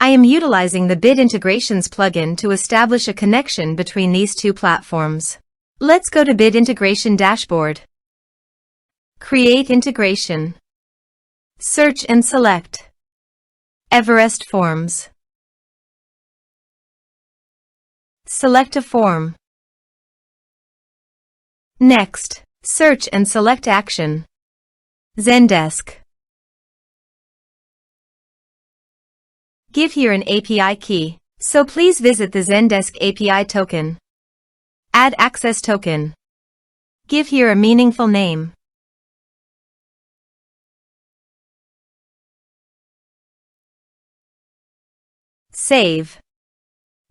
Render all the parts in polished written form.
I am utilizing the Bit Integrations plugin to establish a connection between these two platforms. Let's go to Bit Integration Dashboard. Create integration. Search and select Everest Forms. Select a form. Next, search and select action. Zendesk. Give here an API key, so please visit the Zendesk API token. Add access token. Give here a meaningful name. Save.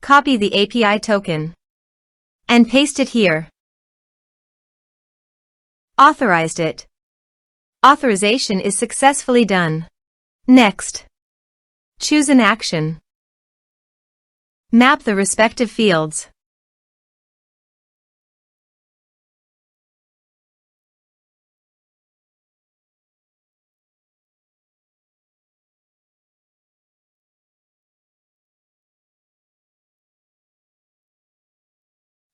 Copy the API token and paste it here. Authorized it. Authorization is successfully done. Next, choose an action. Map the respective fields.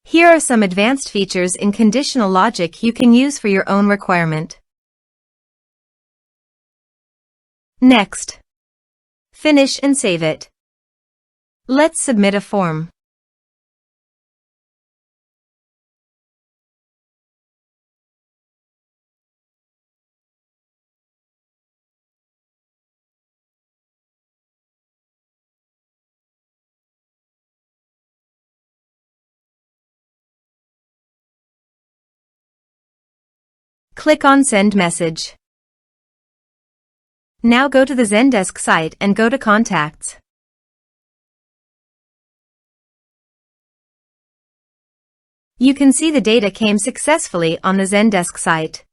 Here are some advanced features in conditional logic you can use for your own requirement. Next, finish and save it. Let's submit a form. Click on Send Message. Now go to the Zendesk site and go to Contacts. You can see the data came successfully on the Zendesk site.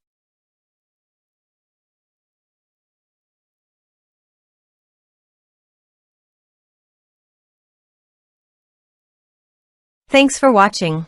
Thanks for watching.